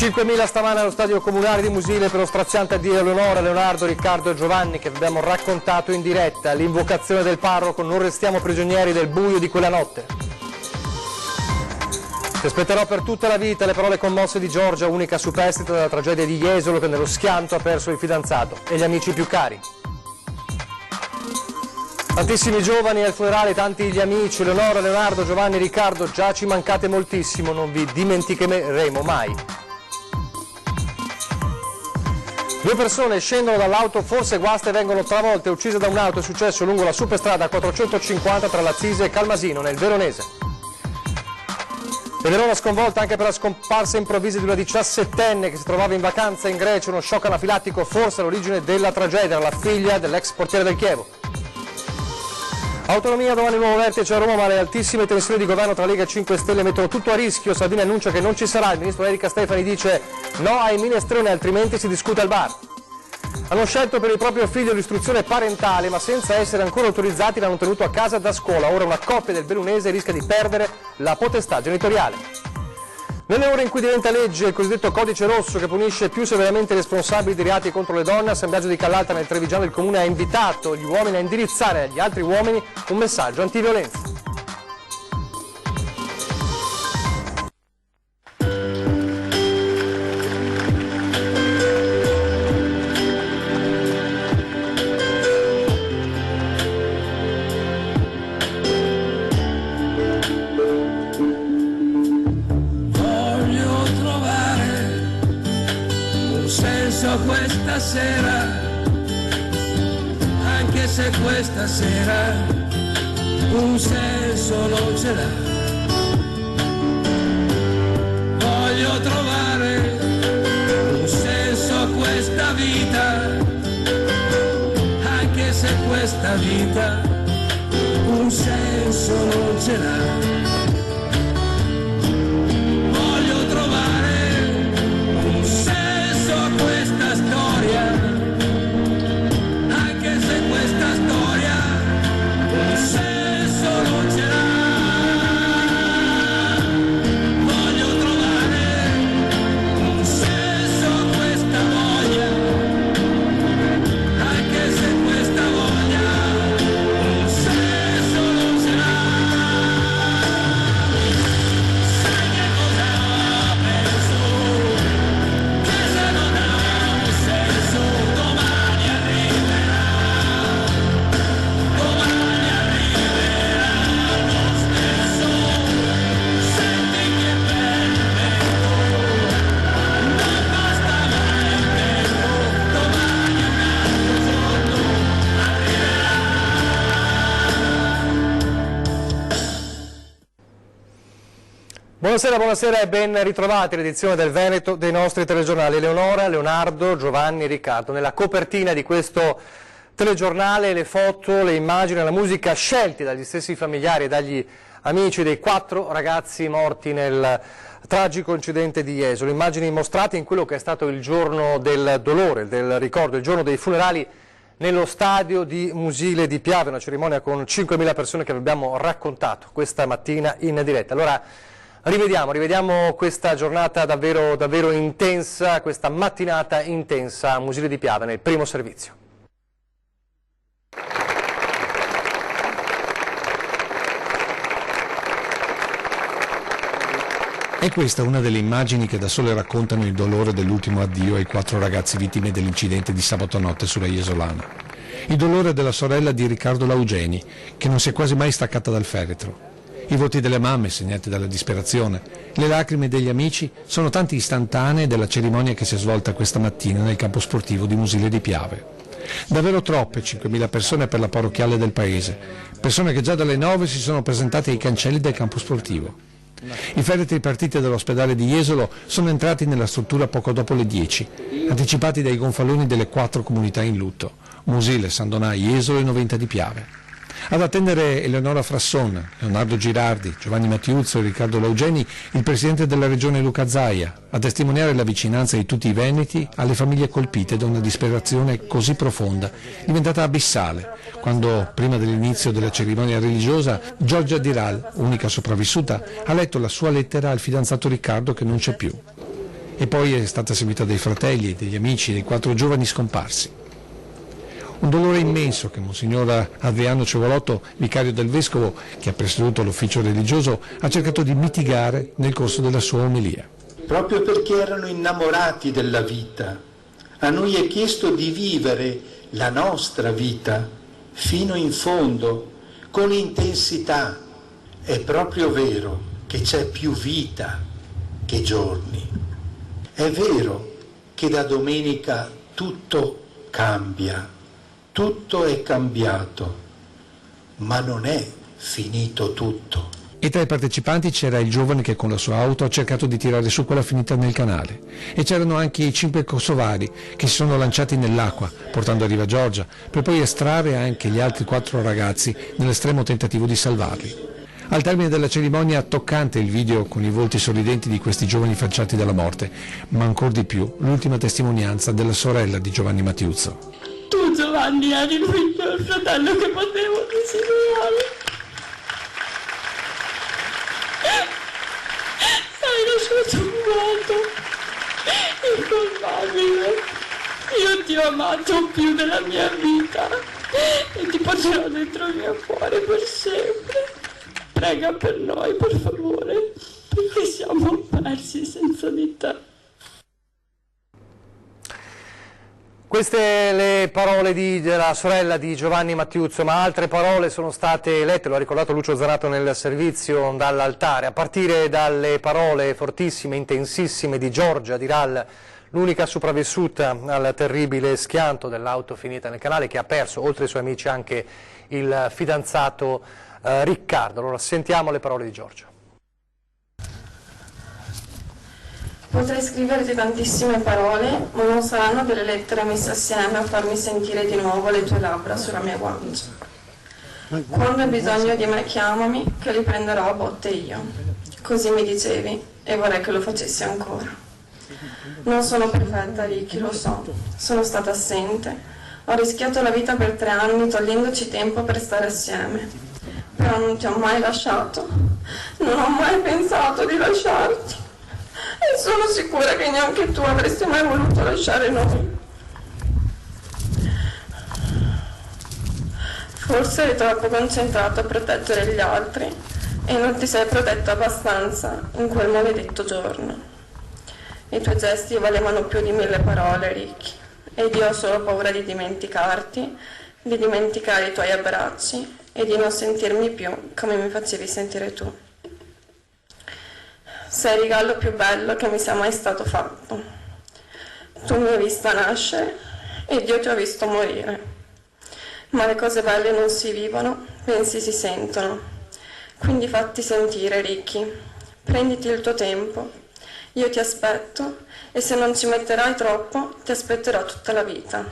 5.000 stamane allo stadio comunale di Musile per lo straziante addio a Eleonora, Leonardo, Riccardo e Giovanni che vi abbiamo raccontato in diretta. L'invocazione del parroco: non restiamo prigionieri del buio di quella notte. Ti aspetterò per tutta la vita, le parole commosse di Giorgia, unica superstite della tragedia di Jesolo, che nello schianto ha perso il fidanzato e gli amici più cari. Tantissimi giovani al funerale, tanti gli amici, Eleonora, Leonardo, Giovanni, Riccardo, già ci mancate moltissimo, non vi dimenticheremo mai. 2 persone scendono dall'auto, forse guaste, e vengono travolte e uccise da un'auto. È successo lungo la superstrada 450 tra Lazzise e Calmasino, nel Veronese. E Verona sconvolta anche per la scomparsa improvvisa di una 17enne che si trovava in vacanza in Grecia, uno shock anafilattico forse all'origine della tragedia, la figlia dell'ex portiere del Chievo. Autonomia, domani nuovo vertice a Roma, ma le altissime tensioni di governo tra Lega e 5 Stelle mettono tutto a rischio. Salvini annuncia che non ci sarà, il ministro Erika Stefani dice no ai minestrone, altrimenti si discute al bar. Hanno scelto per il proprio figlio l'istruzione parentale, ma senza essere ancora autorizzati l'hanno tenuto a casa da scuola. Ora una coppia del Bellunese rischia di perdere la potestà genitoriale. Nelle ore in cui diventa legge il cosiddetto codice rosso che punisce più severamente i responsabili di reati contro le donne, a San Biagio di Callalta nel Trevigiano il comune ha invitato gli uomini a indirizzare agli altri uomini un messaggio antiviolenza. Questa sera, anche se questa sera un senso non ce l'ha, voglio trovare un senso a questa vita, anche se questa vita un senso non ce l'ha. Buonasera e ben ritrovati all'edizione del Veneto dei nostri telegiornali. Eleonora, Leonardo, Giovanni e Riccardo. Nella copertina di questo telegiornale le foto, le immagini, la musica scelti dagli stessi familiari e dagli amici dei 4 ragazzi morti nel tragico incidente di Jesolo. Immagini mostrate in quello che è stato il giorno del dolore, del ricordo, il giorno dei funerali nello stadio di Musile di Piave, una cerimonia con 5.000 persone che vi abbiamo raccontato questa mattina in diretta. Allora, rivediamo questa giornata davvero intensa, questa mattinata intensa a Musile di Piave nel primo servizio. È questa una delle immagini che da sole raccontano il dolore dell'ultimo addio ai 4 ragazzi vittime dell'incidente di sabato notte sulla Jesolana. Il dolore della sorella di Riccardo Laugeni, che non si è quasi mai staccata dal feretro. I volti delle mamme, segnati dalla disperazione, le lacrime degli amici sono tanti istantanee della cerimonia che si è svolta questa mattina nel campo sportivo di Musile di Piave. Davvero troppe, 5.000 persone per la parrocchiale del paese, persone che già dalle 9 si sono presentate ai cancelli del campo sportivo. I feretri partiti dall'ospedale di Jesolo sono entrati nella struttura poco dopo le 10, anticipati dai gonfaloni delle 4 comunità in lutto, Musile, San Donà, Jesolo e Noventa di Piave. Ad attendere Eleonora Frasson, Leonardo Girardi, Giovanni Mattiuzzo e Riccardo Laugeni, il presidente della regione Luca Zaia, a testimoniare la vicinanza di tutti i veneti alle famiglie colpite da una disperazione così profonda, diventata abissale, quando, prima dell'inizio della cerimonia religiosa, Giorgia Diral, unica sopravvissuta, ha letto la sua lettera al fidanzato Riccardo che non c'è più. e poi è stata seguita dai fratelli, degli amici, dei 4 giovani scomparsi. Un dolore immenso che Monsignor Adriano Cevolotto, vicario del Vescovo, che ha presieduto l'ufficio religioso, ha cercato di mitigare nel corso della sua omelia. Proprio perché erano innamorati della vita, a noi è chiesto di vivere la nostra vita fino in fondo, con intensità. È proprio vero che c'è più vita che giorni. È vero che da domenica tutto cambia, tutto è cambiato, ma non è finito tutto. E tra i partecipanti c'era il giovane che con la sua auto ha cercato di tirare su quella finita nel canale. E c'erano anche i 5 kosovari che si sono lanciati nell'acqua, portando a riva Giorgia, per poi estrarre anche gli altri 4 ragazzi nell'estremo tentativo di salvarli. Al termine della cerimonia toccante il video con i volti sorridenti di questi giovani falciati dalla morte, ma ancor di più l'ultima testimonianza della sorella di Giovanni Mattiuzzo. Tu, Giovanni, eri il fratello che potevo desiderare. Hai lasciato un vuoto incolmabile. Io ti ho amato più della mia vita e ti porterò dentro il mio cuore per sempre. Prega per noi, per favore, perché siamo persi senza di te. Queste le parole della sorella di Giovanni Mattiuzzo, ma altre parole sono state lette, lo ha ricordato Lucio Zanato nel servizio dall'altare, a partire dalle parole fortissime, intensissime di Giorgia Diral, l'unica sopravvissuta al terribile schianto dell'auto finita nel canale, che ha perso, oltre ai suoi amici, anche il fidanzato Riccardo. Allora sentiamo le parole di Giorgia. Potrei scriverti tantissime parole, ma non saranno delle lettere messe assieme a farmi sentire di nuovo le tue labbra sulla mia guancia. Quando hai bisogno di me chiamami, che li prenderò a botte io. Così mi dicevi, e vorrei che lo facessi ancora. Non sono perfetta, Ricky, lo so. Sono stata assente. Ho rischiato la vita per 3 anni togliendoci tempo per stare assieme. Però non ti ho mai lasciato. Non ho mai pensato di lasciarti. E sono sicura che neanche tu avresti mai voluto lasciare noi. Forse eri troppo concentrato a proteggere gli altri e non ti sei protetto abbastanza in quel maledetto giorno. I tuoi gesti valevano più di 1000 parole, Ricky, ed io ho solo paura di dimenticarti, di dimenticare i tuoi abbracci e di non sentirmi più come mi facevi sentire tu. Sei il regalo più bello che mi sia mai stato fatto. Tu mi hai vista nascere ed io ti ho visto morire. Ma le cose belle non si vivono, bensì si sentono. Quindi fatti sentire, Ricky. Prenditi il tuo tempo. Io ti aspetto e se non ci metterai troppo, ti aspetterò tutta la vita.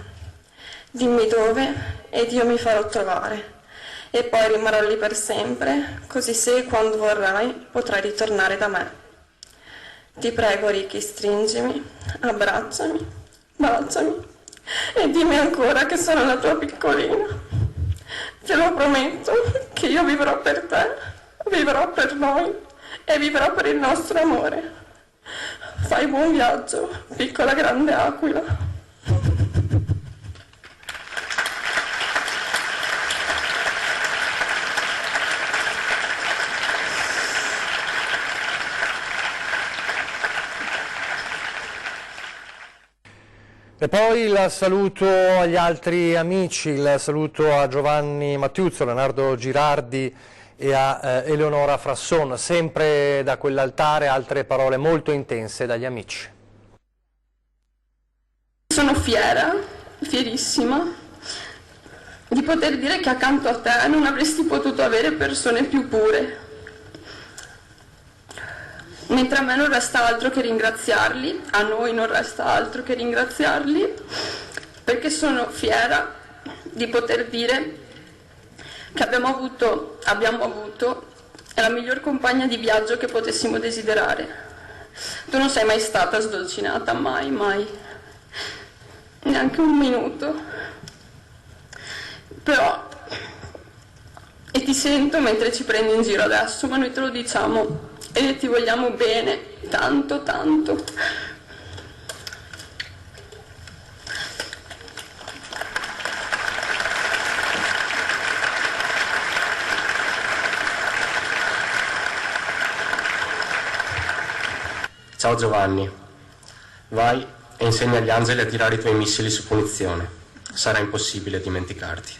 Dimmi dove ed io mi farò trovare. E poi rimarrò lì per sempre, così se e quando vorrai potrai ritornare da me. Ti prego, Ricky, stringimi, abbracciami, baciami e dimmi ancora che sono la tua piccolina. Te lo prometto che io vivrò per te, vivrò per noi e vivrò per il nostro amore. Fai buon viaggio, piccola grande aquila. E poi il saluto agli altri amici, il saluto a Giovanni Mattiuzzo, Leonardo Girardi e a Eleonora Frasson. Sempre da quell'altare altre parole molto intense dagli amici. Sono fiera, fierissima, di poter dire che accanto a te non avresti potuto avere persone più pure. Mentre a me non resta altro che ringraziarli, a noi non resta altro che ringraziarli, perché sono fiera di poter dire che abbiamo avuto la miglior compagna di viaggio che potessimo desiderare. Tu non sei mai stata sdolcinata, mai, mai, neanche un minuto. Però, e ti sento mentre ci prendi in giro adesso, ma noi te lo diciamo. E ti vogliamo bene, tanto, tanto. Ciao Giovanni, vai e insegna agli angeli a tirare i tuoi missili su punizione. Sarà impossibile dimenticarti.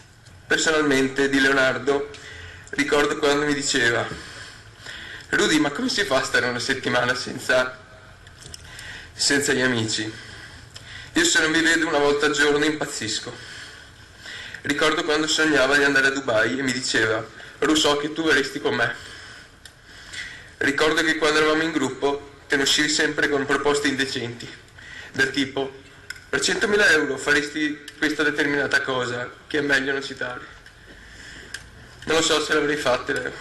Personalmente, di Leonardo, ricordo quando mi diceva: Rudy, ma come si fa a stare una settimana senza gli amici? Io se non vi vedo una volta al giorno impazzisco. Ricordo quando sognava di andare a Dubai e mi diceva: Ru, so che tu verresti con me. Ricordo che quando eravamo in gruppo te ne uscivi sempre con proposte indecenti, del tipo: per 100.000 euro faresti questa determinata cosa che è meglio non citare. Non lo so se l'avrei fatta, Leo,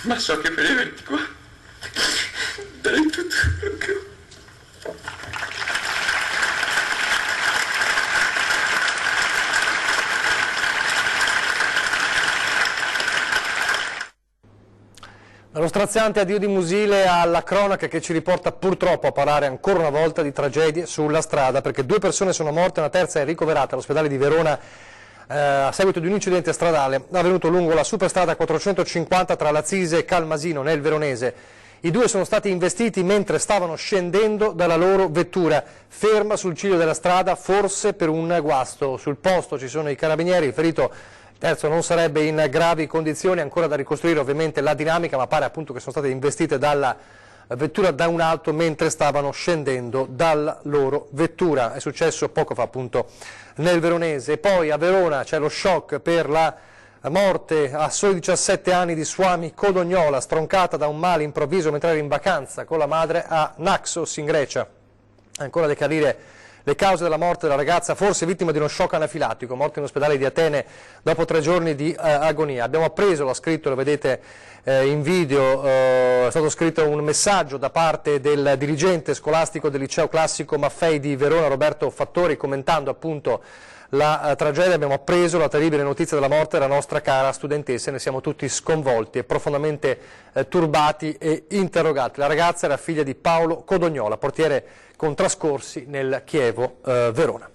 ma so che per averti qua darei tutto quello che ho. Dallo straziante addio di Musile alla cronaca che ci riporta purtroppo a parlare ancora una volta di tragedie sulla strada, perché 2 persone sono morte e una terza è ricoverata all'ospedale di Verona a seguito di un incidente stradale avvenuto lungo la superstrada 450 tra Lazise e Calmasino nel Veronese. I 2 sono stati investiti mentre stavano scendendo dalla loro vettura, ferma sul ciglio della strada, forse per un guasto. Sul posto ci sono i carabinieri, il ferito terzo non sarebbe in gravi condizioni, ancora da ricostruire ovviamente la dinamica, ma pare appunto che sono state investite dalla vettura da un'auto mentre stavano scendendo dalla loro vettura. È successo poco fa appunto nel Veronese. Poi a Verona c'è lo shock per la morte a soli 17 anni di Swami Codognola, stroncata da un male improvviso mentre era in vacanza con la madre a Naxos in Grecia. Ancora da chiarire le cause della morte della ragazza, forse vittima di uno shock anafilattico, morta in ospedale di Atene dopo 3 giorni di agonia. Abbiamo appreso, l'ha scritto, lo vedete in video, è stato scritto un messaggio da parte del dirigente scolastico del liceo classico Maffei di Verona, Roberto Fattori, commentando appunto la tragedia. Abbiamo appreso la terribile notizia della morte della nostra cara studentessa, ne siamo tutti sconvolti e profondamente turbati e interrogati. La ragazza era figlia di Paolo Codognola, portiere con trascorsi nel Chievo Verona.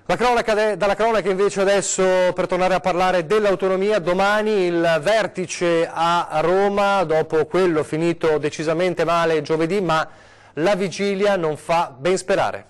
Dalla cronaca invece adesso, per tornare a parlare dell'autonomia, domani il vertice a Roma, dopo quello finito decisamente male giovedì, ma la vigilia non fa ben sperare.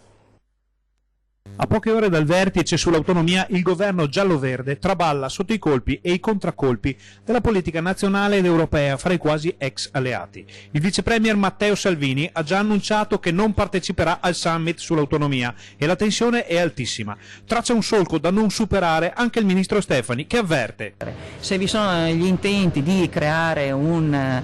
A poche ore dal vertice sull'autonomia, il governo giallo-verde traballa sotto i colpi e i contraccolpi della politica nazionale ed europea fra i quasi ex alleati. Il vice premier Matteo Salvini ha già annunciato che non parteciperà al summit sull'autonomia e la tensione è altissima. Traccia un solco da non superare anche il ministro Stefani, che avverte: se vi sono gli intenti di creare un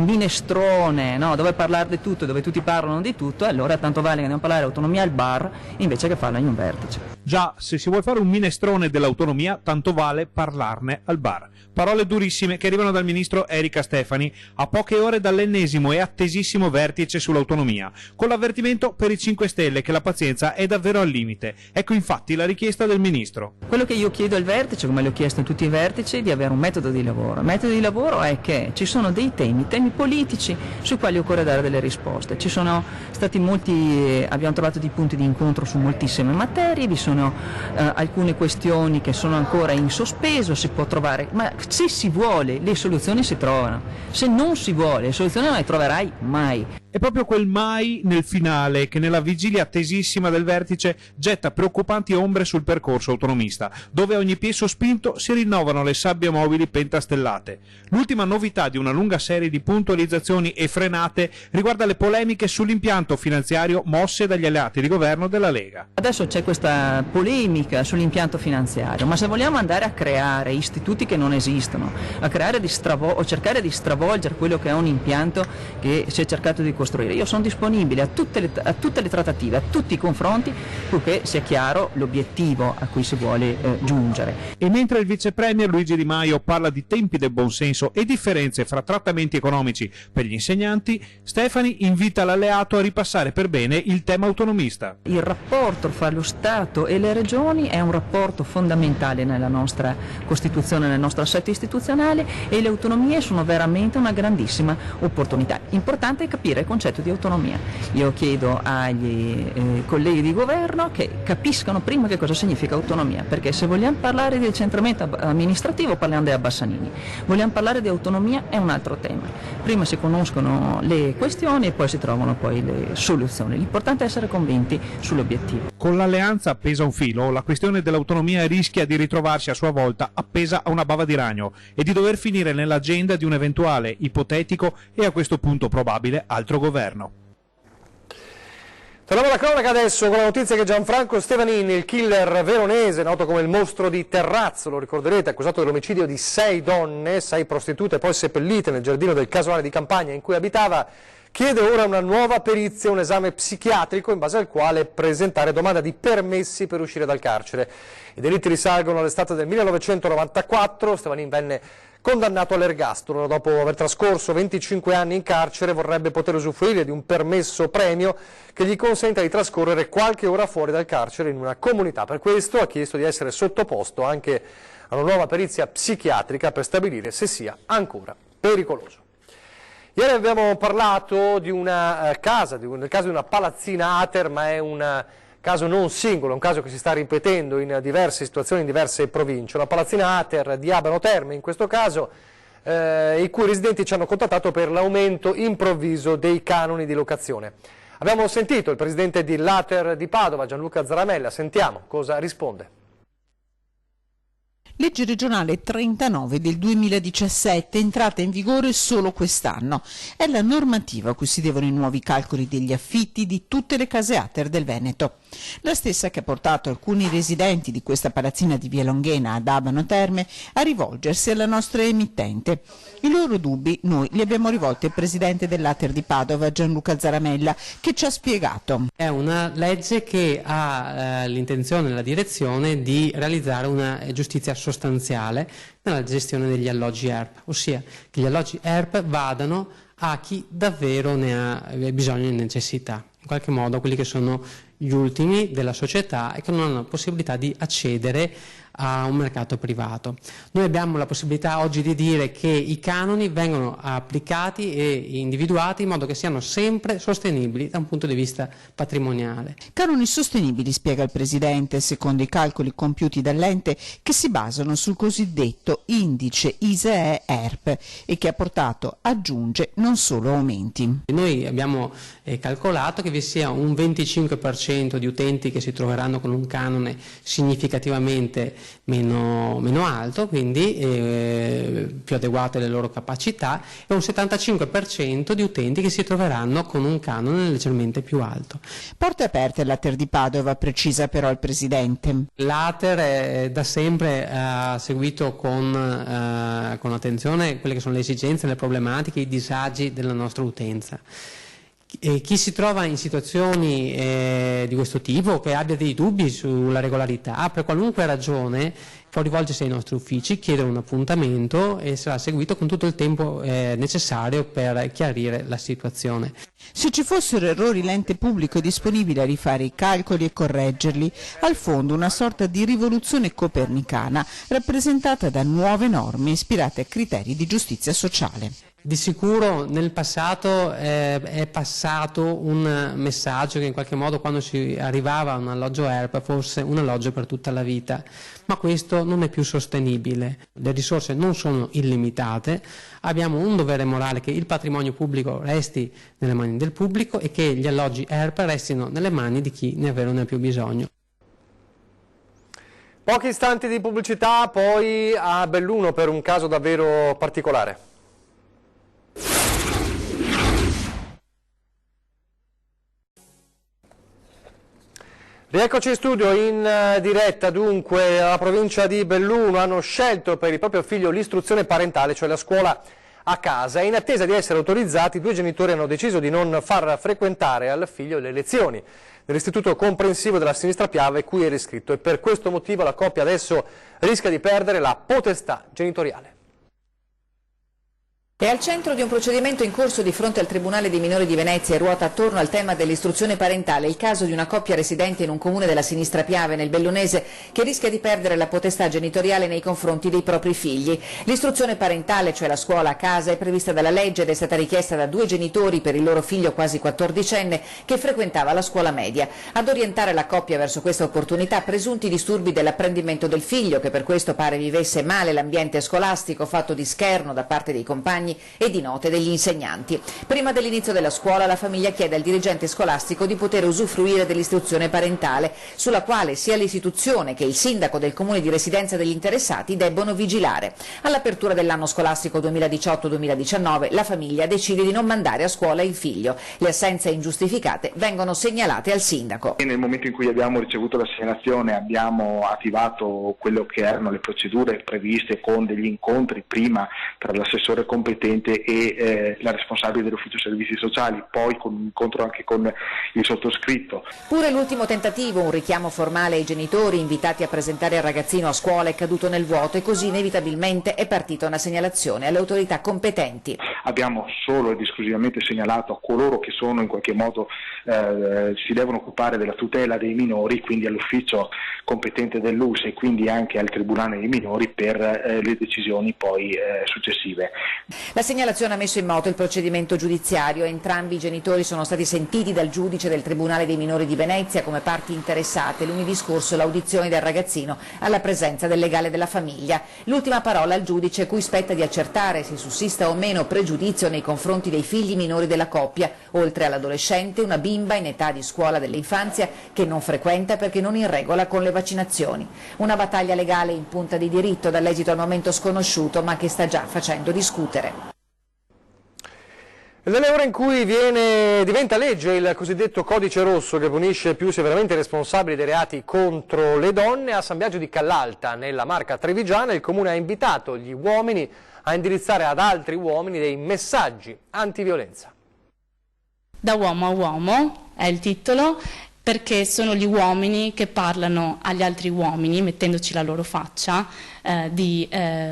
minestrone, no, dove parlare di tutto, dove tutti parlano di tutto, allora tanto vale che andiamo a parlare di autonomia al bar invece che farla in un vertice. Già, se si vuole fare un minestrone dell'autonomia, tanto vale parlarne al bar. Parole durissime che arrivano dal ministro Erika Stefani a poche ore dall'ennesimo e attesissimo vertice sull'autonomia, con l'avvertimento per i 5 Stelle che la pazienza è davvero al limite. Ecco infatti la richiesta del ministro. Quello che io chiedo al vertice, come l'ho chiesto in tutti i vertici, è di avere un metodo di lavoro. Il metodo di lavoro è che ci sono dei temi politici sui quali occorre dare delle risposte. Ci sono stati abbiamo trovato dei punti di incontro su moltissime materie, vi sono alcune questioni che sono ancora in sospeso, si può trovare, ma se si vuole le soluzioni si trovano, se non si vuole le soluzioni non le troverai mai. È proprio quel mai nel finale che nella vigilia attesissima del vertice getta preoccupanti ombre sul percorso autonomista, dove a ogni piè sospinto si rinnovano le sabbie mobili pentastellate. L'ultima novità di una lunga serie di puntualizzazioni e frenate riguarda le polemiche sull'impianto finanziario mosse dagli alleati di governo della Lega. Adesso c'è questa polemica sull'impianto finanziario, ma se vogliamo andare a creare istituti che non esistono, a creare o cercare di stravolgere quello che è un impianto che si è cercato di costruire, io sono disponibile a tutte le trattative, a tutti i confronti, purché sia chiaro l'obiettivo a cui si vuole giungere. E mentre il vice premier Luigi Di Maio parla di tempi del buonsenso e differenze fra trattamenti economici per gli insegnanti, Stefani invita l'alleato a ripassare per bene il tema autonomista. Il rapporto fra lo Stato e le regioni è un rapporto fondamentale nella nostra Costituzione, nel nostro assetto istituzionale, e le autonomie sono veramente una grandissima opportunità. Importante è capire concetto di autonomia. Io chiedo agli colleghi di governo che capiscano prima che cosa significa autonomia, perché se vogliamo parlare di decentramento amministrativo parliamo di Bassanini, vogliamo parlare di autonomia è un altro tema. Prima si conoscono le questioni e poi si trovano poi le soluzioni. L'importante è essere convinti sull'obiettivo. Con l'alleanza appesa a un filo, la questione dell'autonomia rischia di ritrovarsi a sua volta appesa a una bava di ragno e di dover finire nell'agenda di un eventuale, ipotetico e a questo punto probabile altro governo. Torniamo alla cronaca adesso con la notizia che Gianfranco Stevanini, il killer veronese, noto come il mostro di Terrazzo, lo ricorderete, accusato dell'omicidio di 6 donne, 6 prostitute poi seppellite nel giardino del casolare di campagna in cui abitava, chiede ora una nuova perizia, un esame psichiatrico in base al quale presentare domanda di permessi per uscire dal carcere. I delitti risalgono all'estate del 1994, Stevanini venne condannato all'ergastolo. Dopo aver trascorso 25 anni in carcere vorrebbe poter usufruire di un permesso premio che gli consenta di trascorrere qualche ora fuori dal carcere in una comunità. Per questo ha chiesto di essere sottoposto anche a una nuova perizia psichiatrica per stabilire se sia ancora pericoloso. Ieri abbiamo parlato di una casa, nel caso di una palazzina Ater, ma è un caso non singolo, un caso che si sta ripetendo in diverse situazioni, in diverse province. Una palazzina Ater di Abano Terme, in questo caso, i cui residenti ci hanno contattato per l'aumento improvviso dei canoni di locazione. Abbiamo sentito il presidente di l'Ater di Padova, Gianluca Zaramella, sentiamo cosa risponde. Legge regionale 39 del 2017, entrata in vigore solo quest'anno. È la normativa a cui si devono i nuovi calcoli degli affitti di tutte le case Ater del Veneto. La stessa che ha portato alcuni residenti di questa palazzina di Via Longhena ad Abano Terme a rivolgersi alla nostra emittente. I loro dubbi noi li abbiamo rivolti al presidente dell'Ater di Padova, Gianluca Zaramella, che ci ha spiegato. È una legge che ha l'intenzione e la direzione di realizzare una giustizia sostanziale nella gestione degli alloggi ERP, ossia che gli alloggi ERP vadano a chi davvero ne ha bisogno e necessità, in qualche modo quelli che sono gli ultimi della società e che non hanno la possibilità di accedere a un mercato privato. Noi abbiamo la possibilità oggi di dire che i canoni vengono applicati e individuati in modo che siano sempre sostenibili da un punto di vista patrimoniale. Canoni sostenibili, spiega il Presidente, secondo i calcoli compiuti dall'ente, che si basano sul cosiddetto indice ISEE-ERP e che ha portato, aggiunge, non solo aumenti. Noi abbiamo calcolato che vi sia un 25% di utenti che si troveranno con un canone significativamente meno alto, quindi più adeguato alle loro capacità, e un 75% di utenti che si troveranno con un canone leggermente più alto. Porte aperte all'Ater di Padova, precisa però il Presidente. L'Ater da sempre ha seguito con attenzione quelle che sono le esigenze, le problematiche, i disagi della nostra utenza. E chi si trova in situazioni di questo tipo, che abbia dei dubbi sulla regolarità, per qualunque ragione può rivolgersi ai nostri uffici, chiedere un appuntamento e sarà seguito con tutto il tempo necessario per chiarire la situazione. Se ci fossero errori, l'ente pubblico è disponibile a rifare i calcoli e correggerli. Al fondo una sorta di rivoluzione copernicana rappresentata da nuove norme ispirate a criteri di giustizia sociale. Di sicuro nel passato è passato un messaggio che in qualche modo quando si arrivava a un alloggio ERP fosse un alloggio per tutta la vita, ma questo non è più sostenibile. Le risorse non sono illimitate, abbiamo un dovere morale che il patrimonio pubblico resti nelle mani del pubblico e che gli alloggi ERP restino nelle mani di chi ne ha più bisogno. Pochi istanti di pubblicità, poi a Belluno per un caso davvero particolare. Rieccoci in studio, in diretta dunque alla provincia di Belluno. Hanno scelto per il proprio figlio l'istruzione parentale, cioè la scuola a casa, e in attesa di essere autorizzati 2 genitori hanno deciso di non far frequentare al figlio le lezioni nell'istituto comprensivo della Sinistra Piave cui era iscritto, e per questo motivo la coppia adesso rischia di perdere la potestà genitoriale. È al centro di un procedimento in corso di fronte al Tribunale dei minori di Venezia e ruota attorno al tema dell'istruzione parentale il caso di una coppia residente in un comune della Sinistra Piave, nel Bellunese, che rischia di perdere la potestà genitoriale nei confronti dei propri figli. L'istruzione parentale, cioè la scuola a casa, è prevista dalla legge ed è stata richiesta da 2 genitori per il loro figlio quasi 14enne che frequentava la scuola media. Ad orientare la coppia verso questa opportunità presunti disturbi dell'apprendimento del figlio, che per questo pare vivesse male l'ambiente scolastico fatto di scherno da parte dei compagni e di note degli insegnanti. Prima dell'inizio della scuola la famiglia chiede al dirigente scolastico di poter usufruire dell'istruzione parentale, sulla quale sia l'istituzione che il sindaco del comune di residenza degli interessati debbono vigilare. All'apertura dell'anno scolastico 2018-2019 la famiglia decide di non mandare a scuola il figlio. Le assenze ingiustificate vengono segnalate al sindaco. Nel momento in cui abbiamo ricevuto la segnalazione abbiamo attivato quello che erano le procedure previste con degli incontri prima tra l'assessore competente e la responsabile dell'ufficio servizi sociali, poi con un incontro anche con il sottoscritto. Pure l'ultimo tentativo, un richiamo formale ai genitori invitati a presentare il ragazzino a scuola, è caduto nel vuoto e così inevitabilmente è partita una segnalazione alle autorità competenti. Abbiamo solo ed esclusivamente segnalato a coloro che sono in qualche modo si devono occupare della tutela dei minori, quindi all'ufficio competente dell'US e quindi anche al Tribunale dei minori per le decisioni poi successive. La segnalazione ha messo in moto il procedimento giudiziario. Entrambi i genitori sono stati sentiti dal giudice del Tribunale dei minori di Venezia come parti interessate. Lunedì scorso l'audizione del ragazzino alla presenza del legale della famiglia. L'ultima parola al giudice, cui spetta di accertare se sussista o meno pregiudizio nei confronti dei figli minori della coppia, oltre all'adolescente una bimba in età di scuola dell'infanzia che non frequenta perché non in regola con le vaccinazioni. Una battaglia legale in punta di diritto, dall'esito al momento sconosciuto, ma che sta già facendo discutere. Nelle ore in cui diventa legge il cosiddetto codice rosso che punisce più severamente i responsabili dei reati contro le donne, a San Biagio di Callalta, nella Marca trevigiana, il Comune ha invitato gli uomini a indirizzare ad altri uomini dei messaggi antiviolenza. Da uomo a uomo è il titolo, perché sono gli uomini che parlano agli altri uomini, mettendoci la loro faccia, di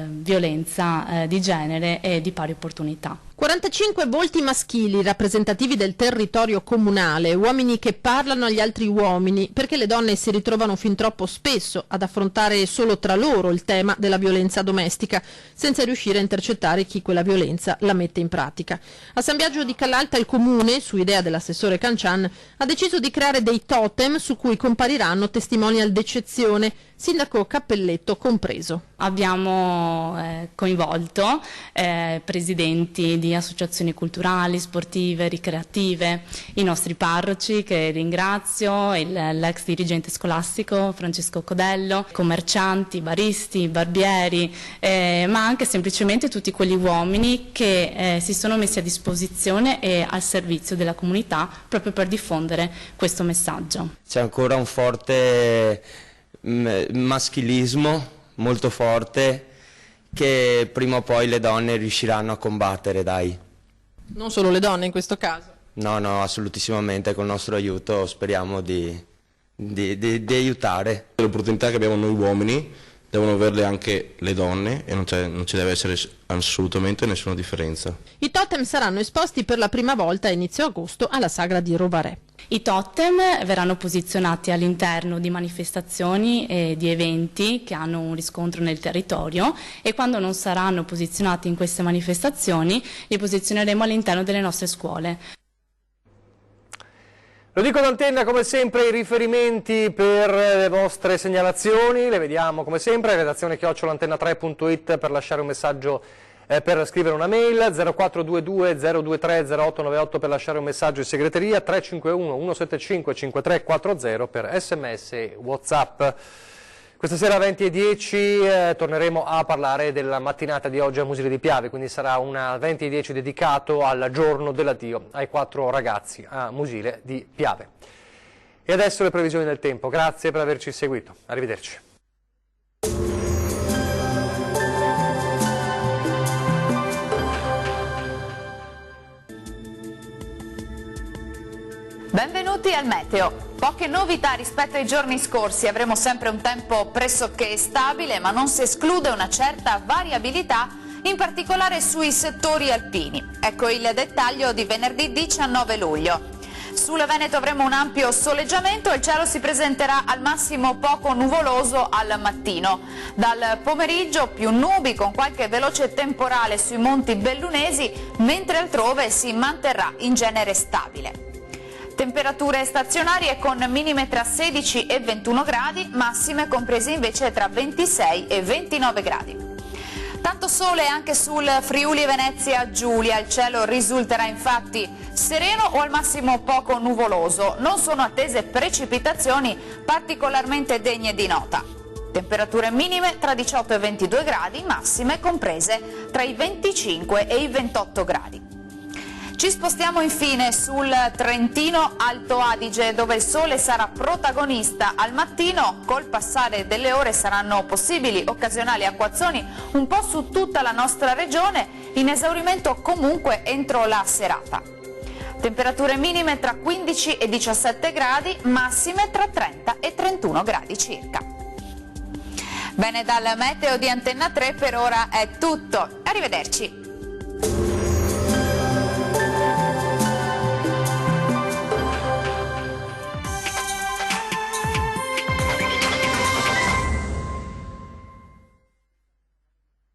violenza di genere e di pari opportunità. 45 volti maschili rappresentativi del territorio comunale, uomini che parlano agli altri uomini, perché le donne si ritrovano fin troppo spesso ad affrontare solo tra loro il tema della violenza domestica, senza riuscire a intercettare chi quella violenza la mette in pratica. A San Biagio di Callalta il comune, su idea dell'assessore Cancian, ha deciso di creare dei totem su cui compariranno testimonial d'eccezione, sindaco Cappelletto compreso. Abbiamo coinvolto presidenti di associazioni culturali, sportive, ricreative, i nostri parroci, che ringrazio, l'ex dirigente scolastico Francesco Codello, commercianti, baristi, barbieri, ma anche semplicemente tutti quegli uomini che si sono messi a disposizione e al servizio della comunità proprio per diffondere questo messaggio. C'è ancora un forte maschilismo molto forte che prima o poi le donne riusciranno a combattere, dai. Non solo le donne in questo caso? No, assolutissimamente, con il nostro aiuto speriamo di aiutare. Le opportunità che abbiamo noi uomini devono averle anche le donne e non ci deve essere assolutamente nessuna differenza. I totem saranno esposti per la prima volta a inizio agosto alla sagra di Rovarè. I totem verranno posizionati all'interno di manifestazioni e di eventi che hanno un riscontro nel territorio e quando non saranno posizionati in queste manifestazioni li posizioneremo all'interno delle nostre scuole. Lo dico d'antenna, come sempre i riferimenti per le vostre segnalazioni, le vediamo come sempre, redazione @antenna3.it per lasciare un messaggio, per scrivere una mail, 0422 023 0898 per lasciare un messaggio in segreteria, 351 175 5340 per sms e WhatsApp. Questa sera alle 20:10 torneremo a parlare della mattinata di oggi a Musile di Piave, quindi sarà una 20:10 dedicato al giorno dell'addio ai 4 ragazzi a Musile di Piave. E adesso le previsioni del tempo. Grazie per averci seguito. Arrivederci. Benvenuti al Meteo. Poche novità rispetto ai giorni scorsi, avremo sempre un tempo pressoché stabile, ma non si esclude una certa variabilità in particolare sui settori alpini. Ecco il dettaglio di venerdì 19 luglio. Sul Veneto avremo un ampio soleggiamento e il cielo si presenterà al massimo poco nuvoloso al mattino. Dal pomeriggio più nubi con qualche veloce temporale sui monti bellunesi, mentre altrove si manterrà in genere stabile. Temperature stazionarie con minime tra 16 e 21 gradi, massime comprese invece tra 26 e 29 gradi. Tanto sole anche sul Friuli Venezia Giulia, il cielo risulterà infatti sereno o al massimo poco nuvoloso, non sono attese precipitazioni particolarmente degne di nota. Temperature minime tra 18 e 22 gradi, massime comprese tra i 25 e i 28 gradi. Ci spostiamo infine sul Trentino Alto Adige, dove il sole sarà protagonista al mattino. Col passare delle ore saranno possibili occasionali acquazzoni un po' su tutta la nostra regione, in esaurimento comunque entro la serata. Temperature minime tra 15 e 17 gradi, massime tra 30 e 31 gradi circa. Bene, dal meteo di Antenna 3 per ora è tutto. Arrivederci.